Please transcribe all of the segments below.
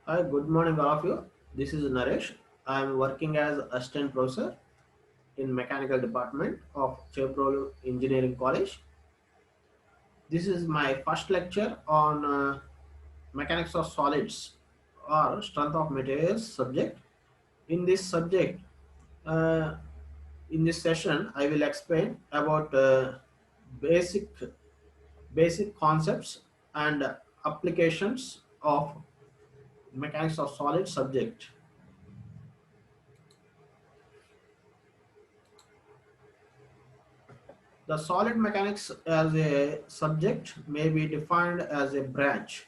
Hi, good morning, all of you. This is Naresh. I am working as assistant professor in mechanical department of Chevrolet Engineering College. This is my first lecture on mechanics of solids or strength of materials subject. In this subject, uh, in this session, I will explain about basic basic concepts and applications of mechanics of solid subject. The solid mechanics as a subject may be defined as a branch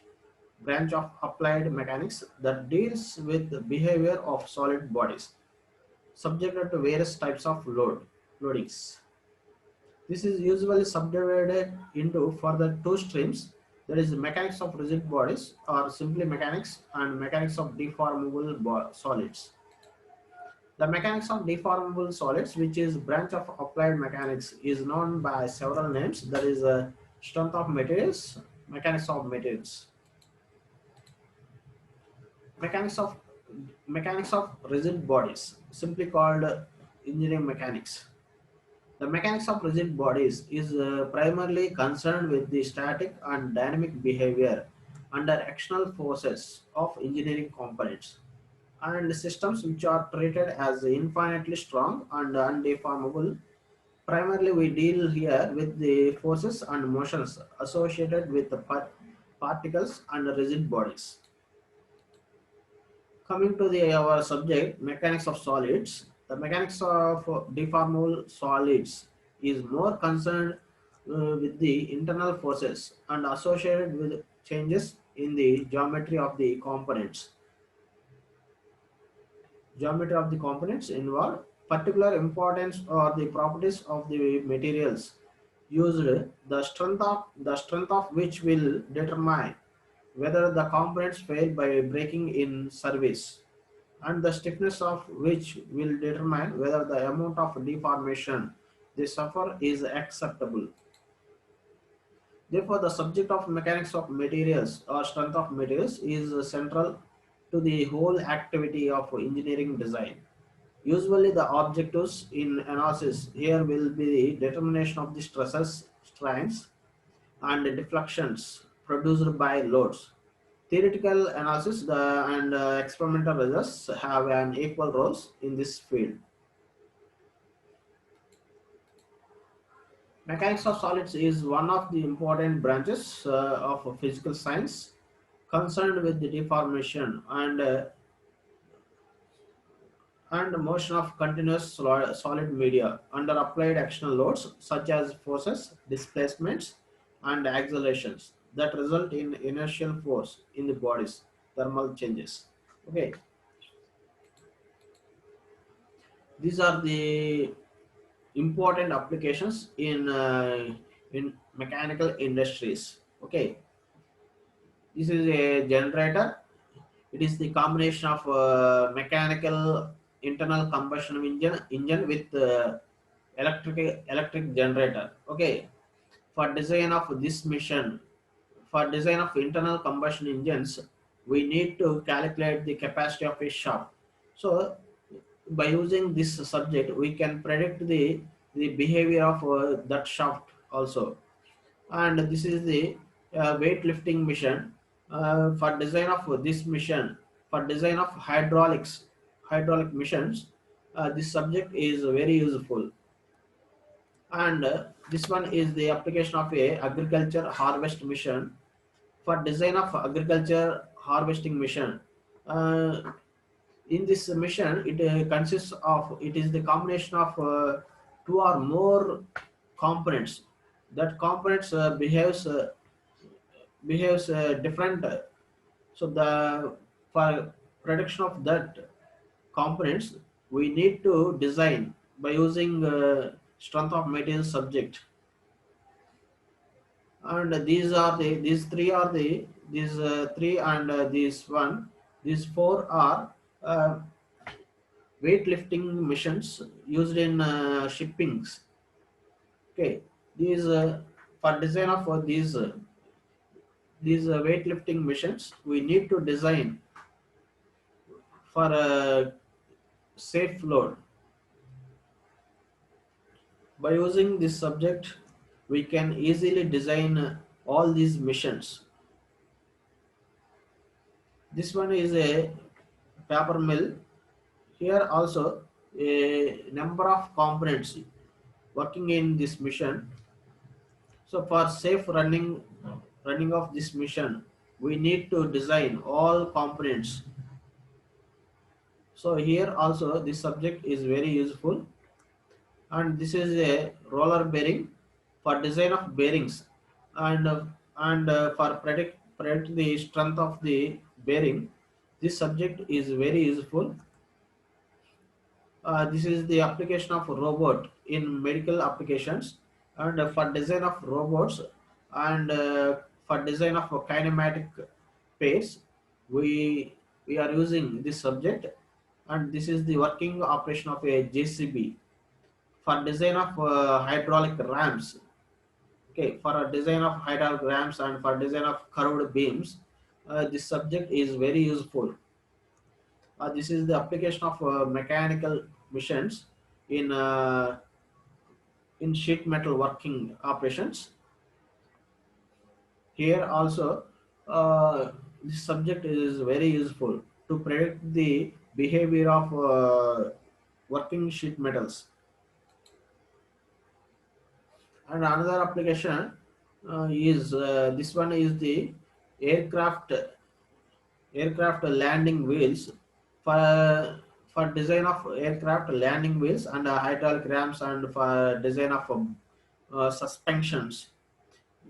of applied mechanics that deals with the behavior of solid bodies subjected to various types of loadings. This is usually subdivided into further two streams, that is mechanics of rigid bodies or simply mechanics and mechanics of deformable solids. The mechanics of deformable solids, which is branch of applied mechanics, is known by several names. That is strength of materials, mechanics of materials, mechanics of mechanics of rigid bodies, simply called engineering mechanics. The mechanics of rigid bodies is primarily concerned with the static and dynamic behavior under external forces of engineering components and systems which are treated as infinitely strong and undeformable. Primarily, we deal here with the forces and motions associated with the particles and rigid bodies. Coming to our subject, mechanics of solids, the mechanics of deformable solids is more concerned with the internal forces and associated with changes in the geometry of the components involved. Particular importance or the properties of the materials used, the strength of which will determine whether the components fail by breaking in service, and the stiffness of which will determine whether the amount of deformation they suffer is acceptable. Therefore, the subject of mechanics of materials or strength of materials is central to the whole activity of engineering design. Usually, the objectives in analysis here will be the determination of the stresses, strains, and deflections produced by loads. Theoretical analysis and experimental results have an equal roles in this field. Mechanics of solids is one of the important branches of physical science concerned with the deformation and motion of continuous solid media under applied actional loads such as forces, displacements, and accelerations that result in inertial force in the body's thermal changes. Okay, these are the important applications in mechanical industries. Okay, this is a generator. It is the combination of mechanical internal combustion engine with electric generator. Okay, for design of this mission, for design of internal combustion engines, we need to calculate the capacity of a shaft. So by using this subject, we can predict the behavior of that shaft also. And this is the weightlifting mission. For design of this mission, for design of hydraulic missions, this subject is very useful. And this one is the application of a agriculture harvest mission. For design of agriculture harvesting mission, uh, in this mission, it is the combination of two or more components. That components behaves different. So the for production of that components, we need to design by using strength of material subject. And these three are the these three and these one these four are uh, weightlifting machines used in shippings. Okay, these for design of these weightlifting machines, we need to design. for a safe load. By using this subject, we can easily design all these missions. This one is a paper mill. Here also a number of components working in this mission. So for safe running of this mission, we need to design all components. So here also this subject is very useful, and this is a roller bearing for design of bearings, and for predict the strength of the bearing. This subject is very useful. This is the application of robot in medical applications, and for design of robots, and for design of kinematic pairs, we we are using this subject. And this is the working operation of a JCB for design of hydraulic ramps. Okay, for a design of hydraulic ramps and for design of curved beams, this subject is very useful. This is the application of mechanical machines in sheet metal working operations. Here also, this subject is very useful to predict the behavior of working sheet metals. And another application is this one is the aircraft aircraft landing wheels for design of aircraft landing wheels and hydraulic ramps, and for design of suspensions.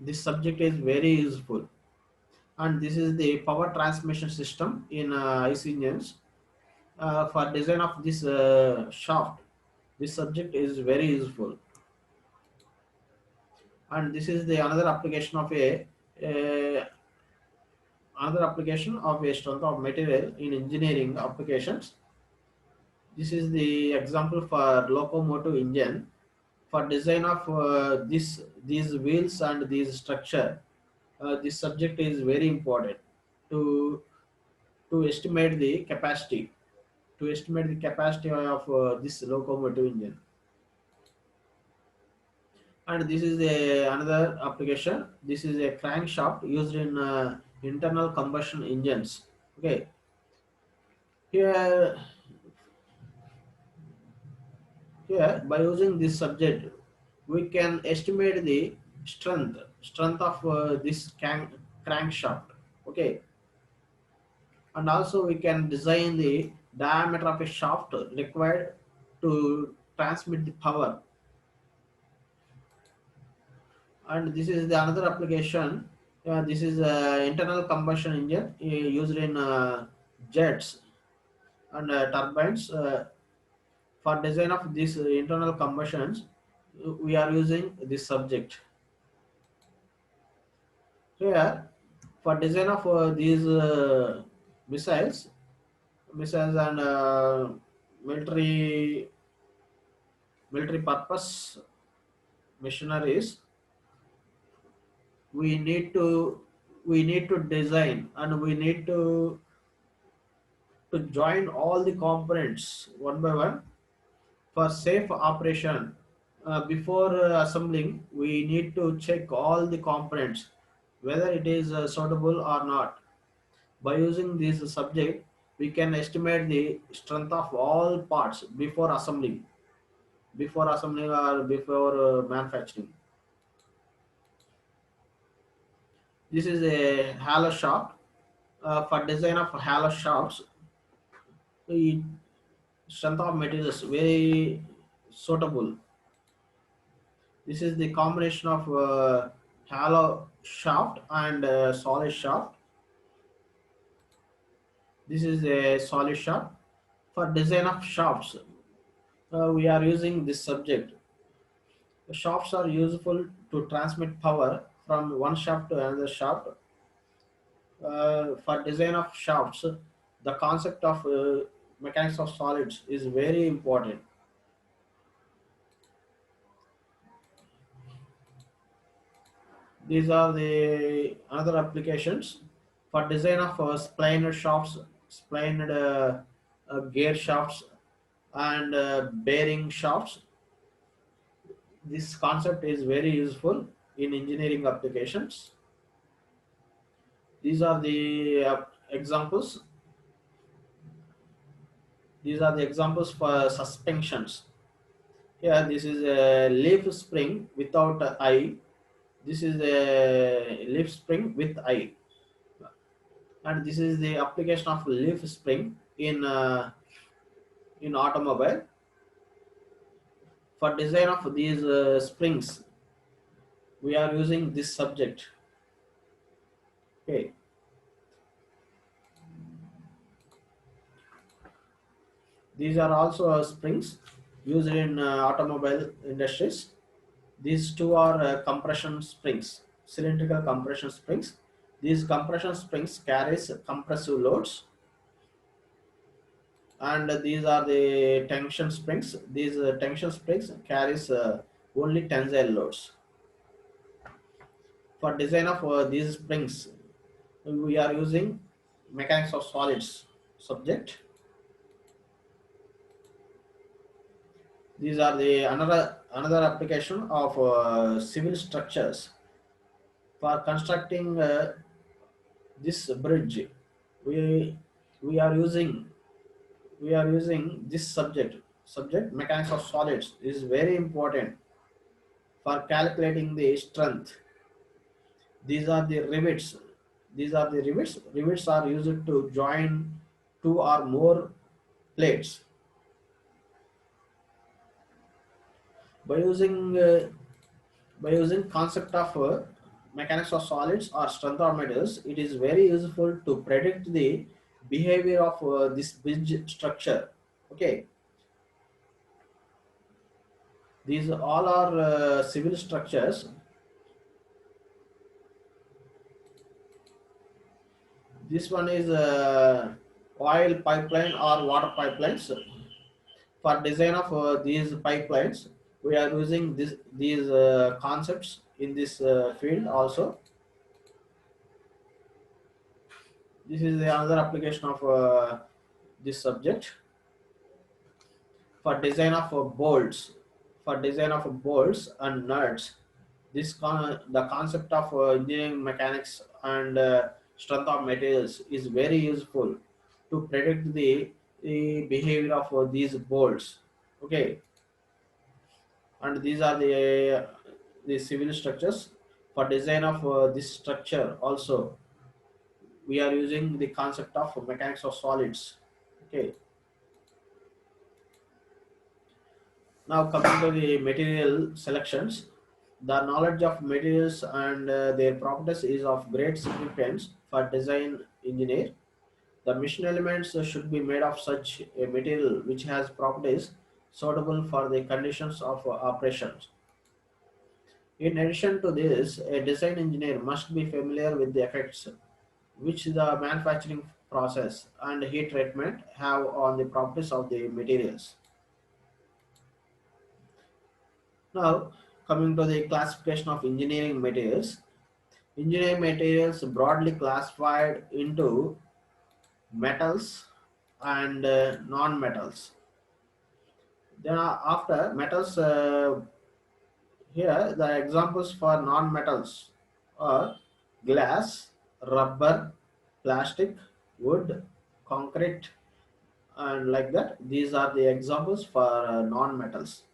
This subject is very useful. And this is the power transmission system in IC engines. For design of this shaft, this subject is very useful. And this is the another application of a another application of a strength of material in engineering applications. This is the example for locomotive engine. For design of these wheels and these structure, this subject is very important to estimate the capacity, of this locomotive engine. And this is another application. This is a crankshaft used in internal combustion engines. Okay, here here by using this subject, we can estimate the strength of this crankshaft. Okay, and also we can design the diameter of a shaft required to transmit the power. And this is the another application. This is internal combustion engine used in jets and turbines. For design of these internal combustions, we are using this subject. Here, for design of these missiles, and military purpose machineries, we need to design, and we need to join all the components one by one for safe operation. Before assembling, we need to check all the components whether it is suitable or not. By using this subject, we can estimate the strength of all parts before assembling or before manufacturing. This is a halo shaft. For design of halo shafts, the strength of material is very suitable. This is the combination of hollow shaft and solid shaft. This is a solid shaft. For design of shafts, we are using this subject. The shafts are useful to transmit power from one shaft to another shaft. For design of shafts, the concept of mechanics of solids is very important. These are the other applications for design of splined shafts, splined gear shafts, and bearing shafts. This concept is very useful in engineering applications. These are the examples. These are the examples for suspensions. Here, this is a leaf spring without a eye. This is a leaf spring with eye, and this is the application of leaf spring in automobile. For design of these springs, we are using this subject. Okay, these are also springs used in automobile industries. These two are compression springs, cylindrical compression springs. These compression springs carries compressive loads, and these are the tension springs. These tension springs carries only tensile loads. For design of these springs, we are using mechanics of solids subject. These are the another application of civil structures. For constructing this bridge, we we are using this subject mechanics of solids is very important for calculating the strength. These are the rivets. Rivets are used to join two or more plates. By using concept of mechanics of solids or strength of materials, it is very useful to predict the behavior of this bridge structure. Okay, these all are civil structures. This one is oil pipeline or water pipelines. For design of these pipelines, we are using these concepts in this field also. This is another application of this subject. For design of bolts and nuts, the concept of engineering mechanics and strength of materials is very useful to predict the behavior of these bolts. Okay, and these are the civil structures. For design of this structure also, we are using the concept of mechanics of solids. Okay, now coming to the material selections, the knowledge of materials and their properties is of great significance for design engineer. The machine elements should be made of such a material which has properties suitable for the conditions of operations. In addition to this, a design engineer must be familiar with the effects which the manufacturing process and heat treatment have on the properties of the materials. Now, coming to the classification of engineering materials. Engineering materials broadly classified into metals and non-metals. Then after metals, here the examples for non-metals are glass, rubber, plastic, wood, concrete, and like that. These are the examples for non-metals.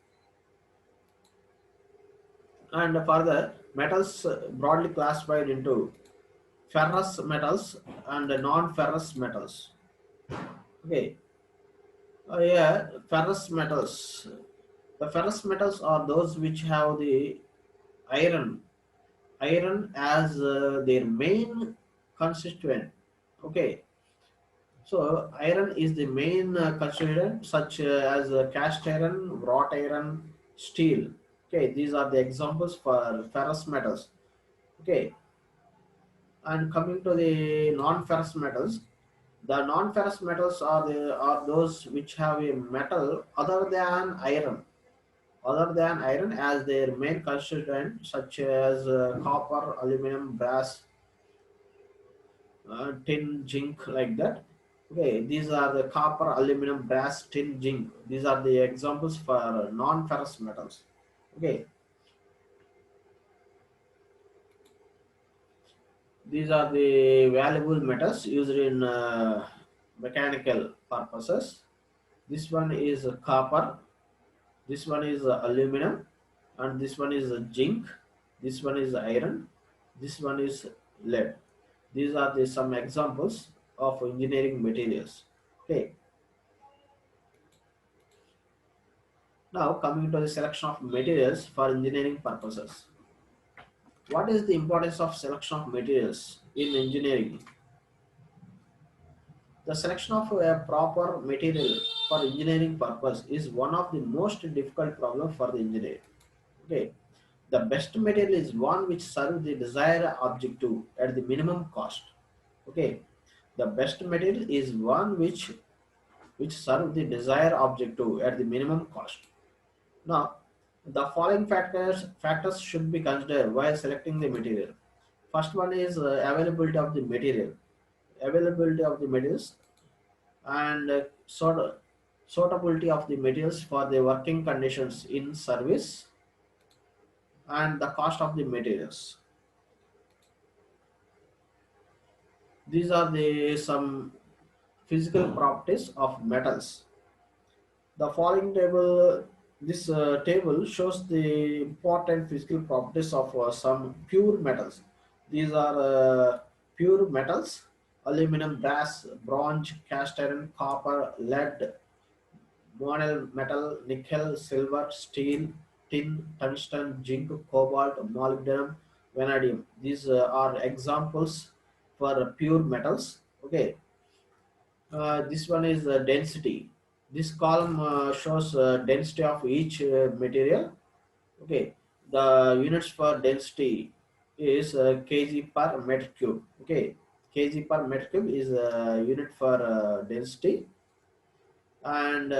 And further, metals broadly classified into ferrous metals and non-ferrous metals. Okay, yeah, ferrous metals. The ferrous metals are those which have the iron, as their main constituent. Okay, so iron is the main constituent, such as cast iron, wrought iron, steel. Okay, these are the examples for ferrous metals. Okay, and coming to the non-ferrous metals, the non-ferrous metals are those which have a metal other than iron as their main constituent, such as copper, aluminum, brass, tin, zinc, like that. Okay, these are the copper, aluminum, brass, tin, zinc. These are the examples for non-ferrous metals. Okay, these are the valuable metals used in mechanical purposes. This one is copper, this one is aluminum, and this one is zinc, this one is iron, this one is lead. These are the some examples of engineering materials. Okay, now coming to the selection of materials for engineering purposes. What is the importance of selection of materials in engineering? The selection of a proper material for engineering purpose is one of the most difficult problems for the engineer. Okay, the best material is one which serves the desired objective at the minimum cost. Okay, the best material is one which serves the desired objective at the minimum cost. Now, the following factors should be considered while selecting the material. First one is availability of the material, availability of the materials, and suitability of the materials for the working conditions in service, and the cost of the materials. These are the some physical properties of metals. The following table, this table shows the important physical properties of some pure metals. These are pure metals: aluminum, brass, bronze, cast iron, copper, lead, monometal metal, nickel, silver, steel, tin, tungsten, zinc, cobalt, molybdenum, vanadium. These are examples for pure metals. Okay, this one is density. This column shows density of each material. Okay, the units for density is kg per meter cube. Okay, kg per meter cube is a unit for density, and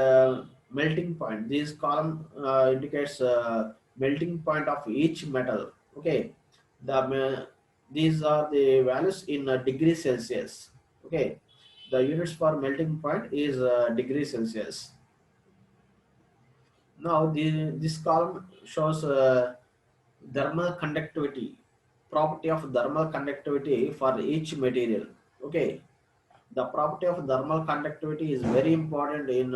melting point. This column indicates melting point of each metal. Okay, these are the values in degree Celsius. Okay, the units for melting point is degree Celsius. Now this column shows thermal conductivity, property of thermal conductivity for each material. Okay, the property of thermal conductivity is very important in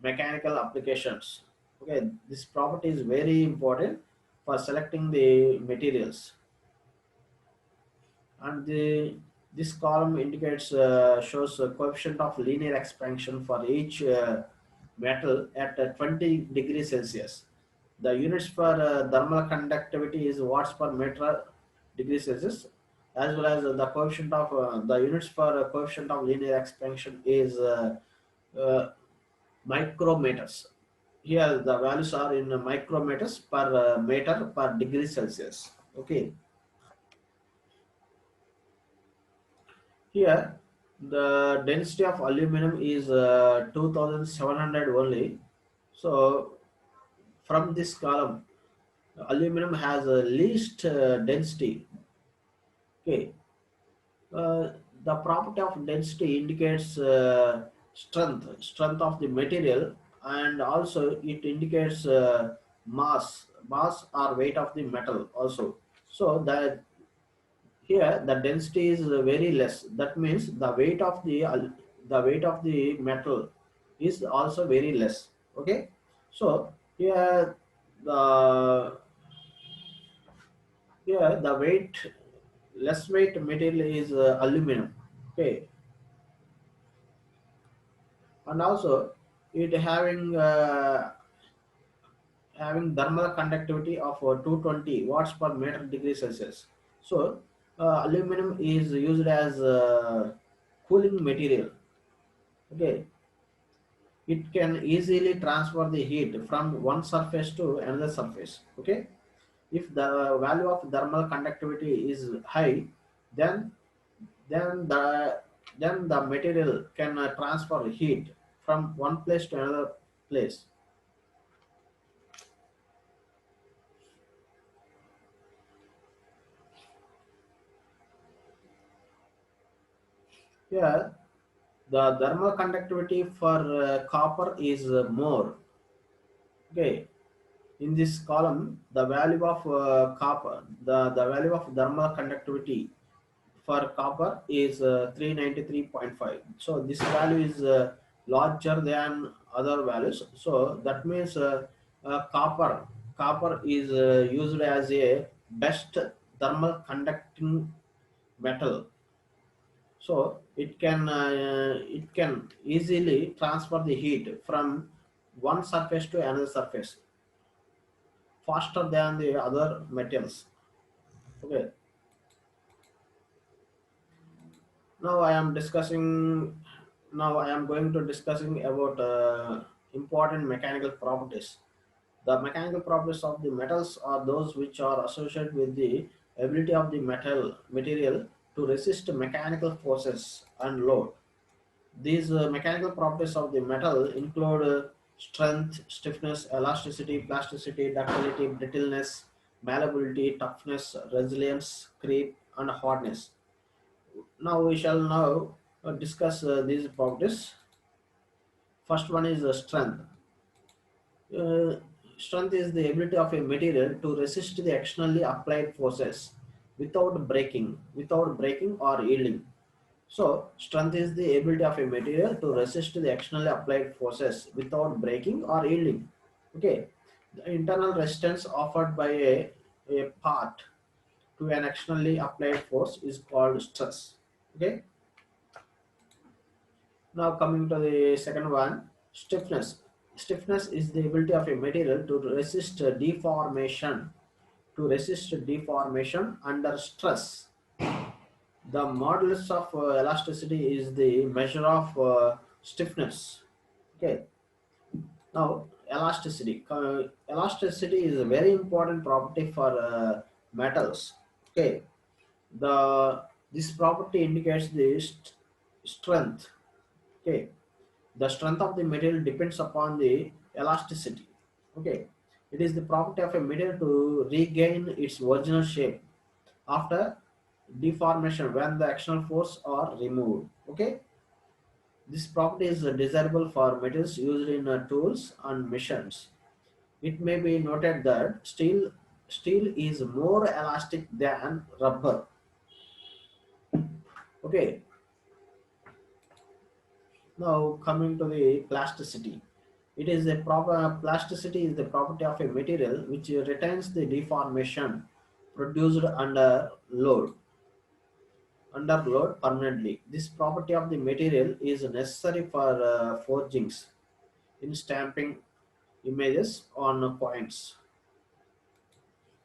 mechanical applications. Okay, this property is very important for selecting the materials, and this column indicates shows a coefficient of linear expansion for each metal at 20 degrees Celsius. The units for thermal conductivity is watts per meter degree Celsius, as well as the coefficient of the units for coefficient of linear expansion is uh, micrometers. Here the values are in micrometers per meter per degree Celsius. Okay. Here, the density of aluminum is 2700 only. So, from this column, aluminum has a least density. Okay, uh, the property of density indicates strength of the material, and also it indicates mass or weight of the metal also. So, here the density is very less. That means the weight of the metal is also very less. Okay, so the here the weight less weight material is aluminum. Okay, and also it having thermal conductivity of 220 watts per meter degree Celsius. So aluminum is used as cooling material. Okay, it can easily transfer the heat from one surface to another surface. Okay, if the value of thermal conductivity is high, then then the then the material can transfer heat from one place to another place. Yeah, The thermal conductivity for copper is more. Okay, in this column, the value of copper, the value of thermal conductivity for copper is 393.5. So this value is larger than other values. So that means copper is used as a best thermal conducting metal. So it can easily transfer the heat from one surface to another surface faster than the other metals. Okay. Now I am discussing. Now I am going to discussing about important mechanical properties. The mechanical properties of the metals are those which are associated with the ability of the material to resist mechanical forces and load. These mechanical properties of the metal include strength, stiffness, elasticity, plasticity, ductility, brittleness, malleability, toughness, resilience, creep, and hardness. Now we shall now discuss these properties. First one is strength. Uh, Strength is the ability of a material to resist the externally applied forces without breaking or yielding. So, strength is the ability of a material to resist the externally applied forces without breaking or yielding. Okay, the internal resistance offered by a part to an externally applied force is called stress. Okay, now coming to the second one, stiffness. Stiffness is the ability of a material to resist deformation under stress. The modulus of elasticity is the measure of stiffness. Okay. Now elasticity. Elasticity is a very important property for metals. Okay. The this property indicates the strength. Okay, the strength of the material depends upon the elasticity. Okay, it is the property of a material to regain its original shape after deformation when the external force are removed. Okay, this property is desirable for materials used in tools and machines. It may be noted that steel is more elastic than rubber. Okay, now coming to the plasticity. It is a proper plasticity is the property of a material which retains the deformation produced under load permanently. This property of the material is necessary for forgings in stamping images on coins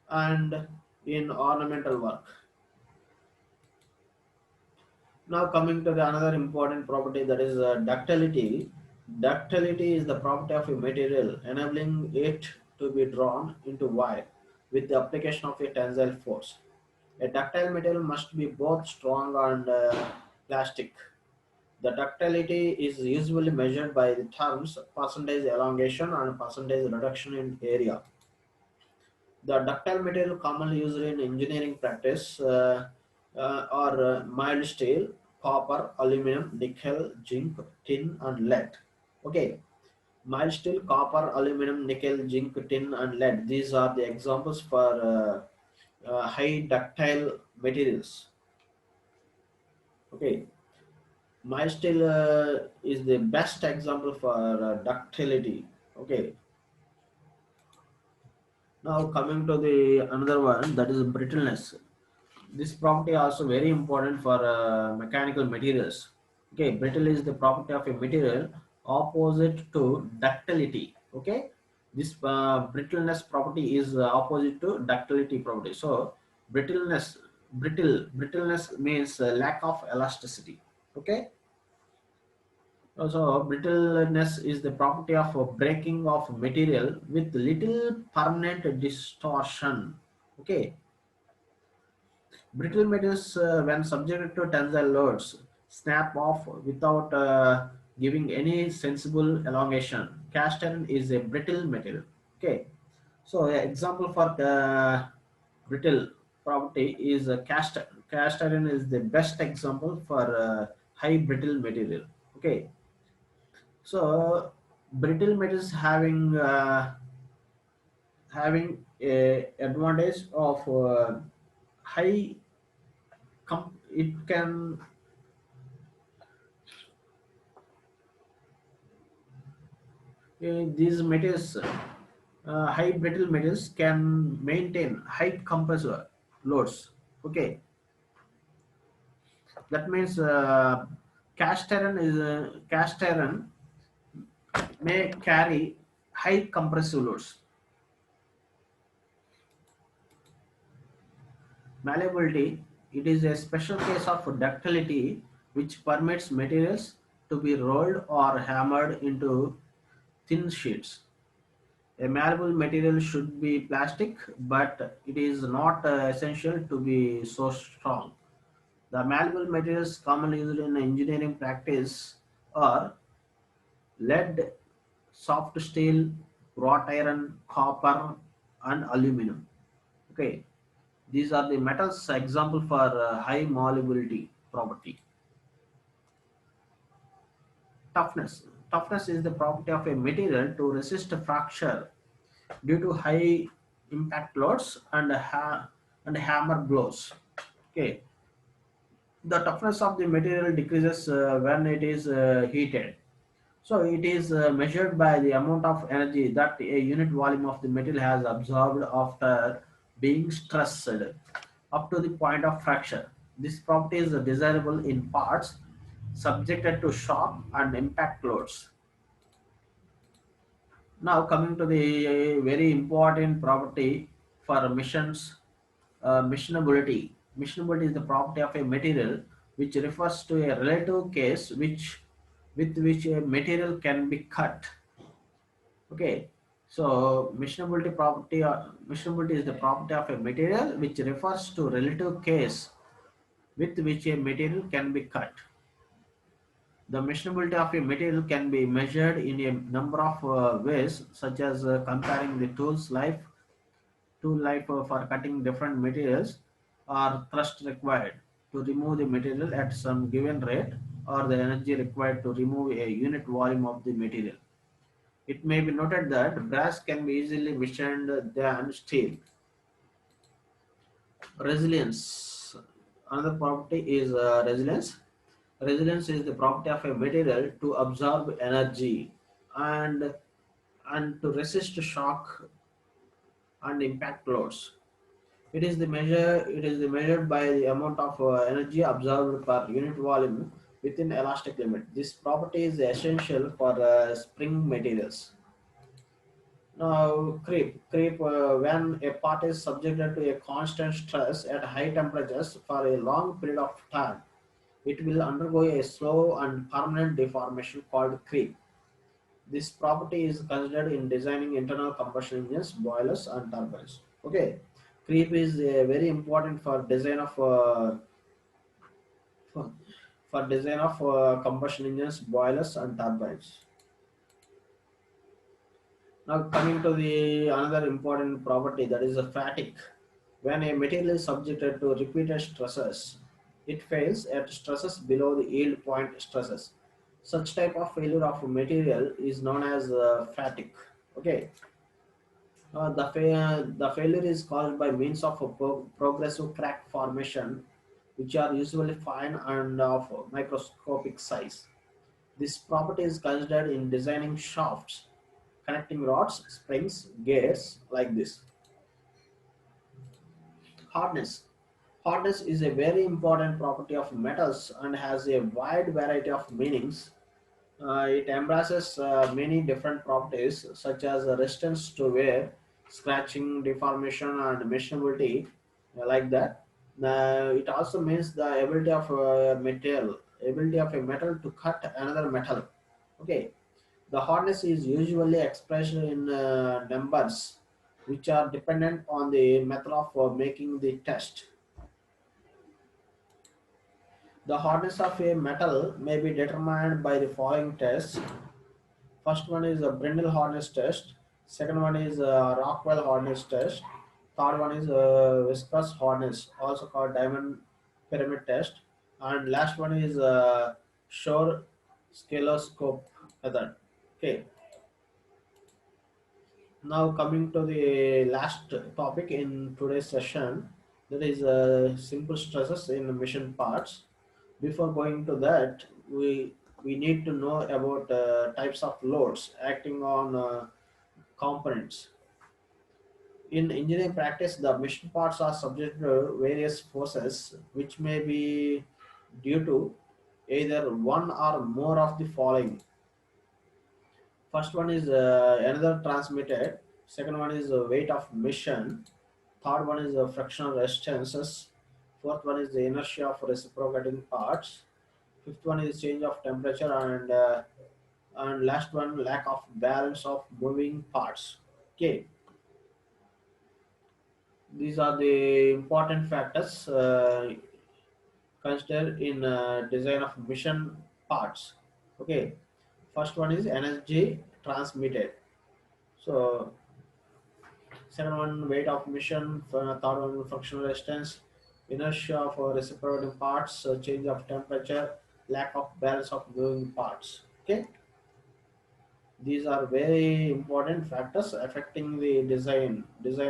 and in ornamental work. Now coming to the another important property, that is ductility. Ductility is the property of a material enabling it to be drawn into wire with the application of a tensile force. A ductile material must be both strong and plastic. The ductility is usually measured by the terms percentage elongation and percentage reduction in area. The ductile material commonly used in engineering practice are mild steel, copper, aluminum, nickel, zinc, tin, and lead. Okay, mild steel, copper, aluminum, nickel, zinc, tin, and lead. These are the examples for high ductile materials. Okay, mild steel is the best example for ductility. Okay, now coming to the another one, that is brittleness. This property also very important for mechanical materials. Okay, brittle is the property of a material opposite to ductility. Okay, this brittleness property is opposite to ductility property. So brittleness means lack of elasticity. Okay, also brittleness is the property of a breaking of material with little permanent distortion. Okay, brittle metals, when subjected to tensile loads, snap off without giving any sensible elongation. Cast iron is a brittle metal. Okay, so example for brittle property is cast iron is the best example for high brittle material. Okay, so brittle metals having a advantage of high it can these metals high brittle metals can maintain high compressor loads. Okay, that means cast iron may carry high compressive loads. Malleability, it is a special case of ductility which permits materials to be rolled or hammered into thin sheets. A malleable material should be plastic, but it is not essential to be so strong. The malleable materials commonly used in engineering practice are lead, soft steel, wrought iron, copper, and aluminum. Okay, these are the metals example for high malleability property. Toughness. Toughness is the property of a material to resist fracture due to high impact loads and and hammer blows. Okay, the toughness of the material decreases when it is heated. So it is measured by the amount of energy that a unit volume of the metal has absorbed after being stressed up to the point of fracture. This property is desirable in parts subjected to shock and impact loads. Now coming to the very important property for missions, missionability. Missionability is the property of a material which refers to a relative case with which a material can be cut. Okay, so missionability is the property of a material which refers to relative case with which a material can be cut. The missionability of a material can be measured in a number of ways, such as comparing the tool life for cutting different materials, or thrust required to remove the material at some given rate, or the energy required to remove a unit volume of the material. It may be noted that brass can be easily machined than steel. Resilience. Another property is resilience. Resilience is the property of a material to absorb energy and to resist shock and impact loads. It is the measured by the amount of energy absorbed per unit volume within elastic limit. This property is essential for spring materials. Now, when a part is subjected to a constant stress at high temperatures for a long period of time, it will undergo a slow and permanent deformation called creep. This property is considered in designing internal combustion engines, boilers, and turbines. Okay, creep is very important for design of for, combustion engines, boilers, and turbines. Now coming to the another important property, that is a fatigue. When a material is subjected to repeated stresses, it fails at stresses below the yield point stresses. Such type of failure of a material is known as fatigue. Okay, the failure is caused by means of a progressive crack formation, which are usually fine and of microscopic size. This property is considered in designing shafts, connecting rods, springs, gears like this. Hardness. Hardness is a very important property of metals and has a wide variety of meanings. It embraces many different properties such as resistance to wear, scratching, deformation, and machinability, like that. It also means the ability of a metal to cut another metal. Okay, the hardness is usually expressed in numbers, which are dependent on the method of making the test. The hardness of a metal may be determined by the following tests. First one is a Brindle hardness test. Second one is a Rockwell hardness test. Third one is a viscous hardness, also called diamond pyramid test. And last one is a Shore scaloscope method. Okay, now coming to the last topic in today's session, that is simple stresses in mission parts. Before going to that, we need to know about types of loads acting on components. In engineering practice, the mission parts are subject to various forces, which may be due to either one or more of the following. First one is another transmitted. Second one is weight of mission. Third one is frictional resistances. Fourth one is the inertia of reciprocating parts. Fifth one is change of temperature, and last one, lack of balance of moving parts. Okay, these are the important factors considered in design of mission parts. Okay, first one is energy transmitted. So second one, weight of mission. Third one, frictional resistance, inertia for reciprocating parts, change of temperature, lack of balance of moving parts. Okay, these are very important factors affecting the design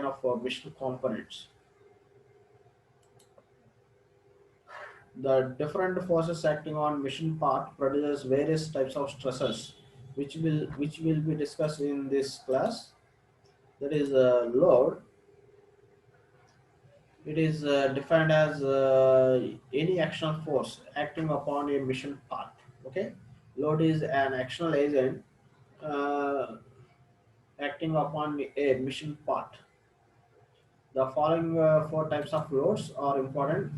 of mission components. The different forces acting on mission part produces various types of stresses, which will be discussed in this class. That is load. It is defined as any actional force acting upon a mission part. Okay, load is an actional agent uh, acting upon a mission part. The following four types of loads are important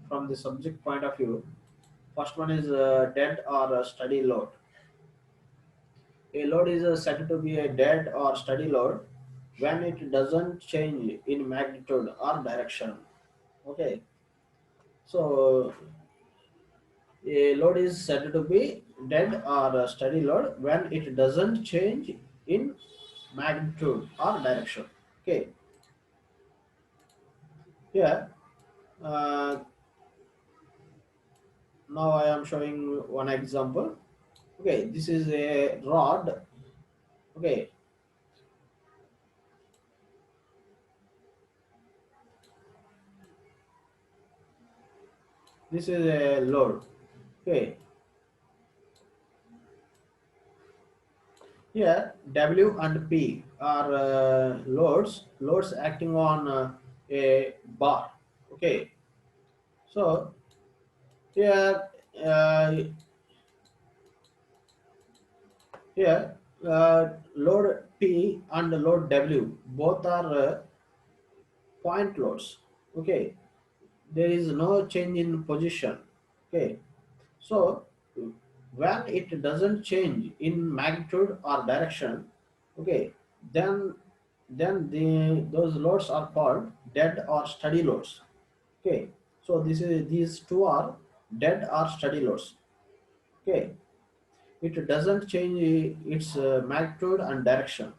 from the subject point of view. First one is dead or steady load. A load is said to be a dead or steady load when it doesn't change in magnitude or direction. Okay, so a load is said to be dead or a steady load when it doesn't change in magnitude or direction. Okay, here uh, now I am showing one example. Okay, this is a rod. Okay, this is a load. Okay, here W and P are loads acting on a bar. Okay, so here uh, here load P and load W both are point loads. Okay, there is no change in position. Okay, so when it doesn't change in magnitude or direction, okay, then those loads are called dead or steady loads. Okay, so these two are dead or steady loads. Okay, it doesn't change its magnitude and direction.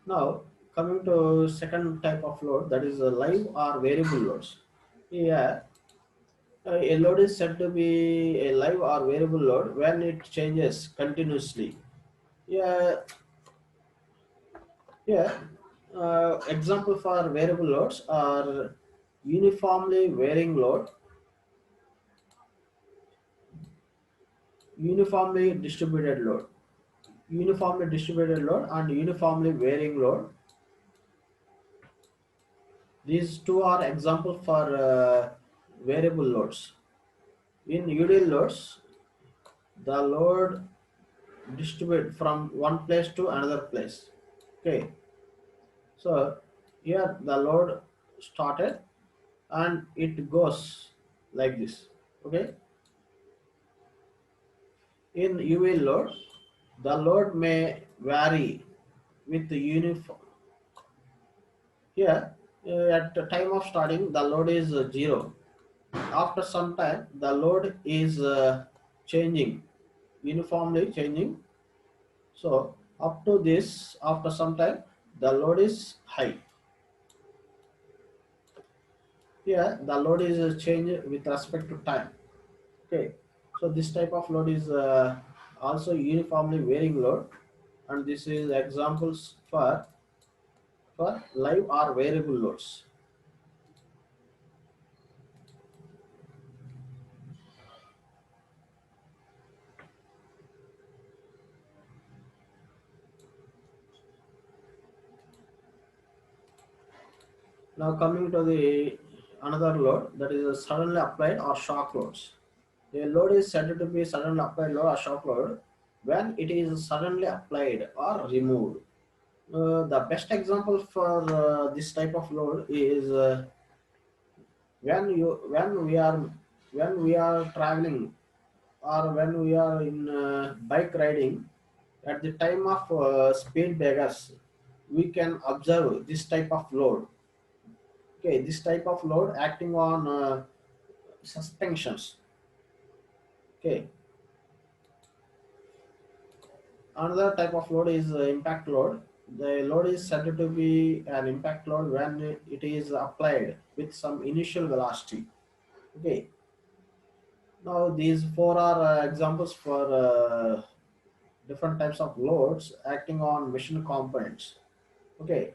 Now coming to second type of load, that is live or variable loads. Yeah, a load is said to be a live or variable load when it changes continuously. Yeah, yeah. Example for variable loads are uniformly varying load, uniformly distributed load, and uniformly varying load. These two are example for variable loads. In UDL loads, the load distribute from one place to another place. Okay, so here the load started and it goes like this. Okay, in UV load, the load may vary with the uniform. Here, at the time of starting, the load is 0. After some time, the load is changing, uniformly changing. So up to this, after some time, the load is high. Here the load is changed with respect to time. Okay, so this type of load is also uniformly varying load, and this is examples for live or variable loads. Now coming to the another load, that is suddenly applied or shock loads. A load is said to be suddenly applied load or shock load when it is suddenly applied or removed. The best example for this type of load is when we are traveling or when we are in bike riding. At the time of speed breakers, we can observe this type of load. Okay, this type of load acting on suspensions. Okay, another type of load is impact load. The load is said to be an impact load when it is applied with some initial velocity. Okay, now these four are examples for different types of loads acting on machine components. Okay,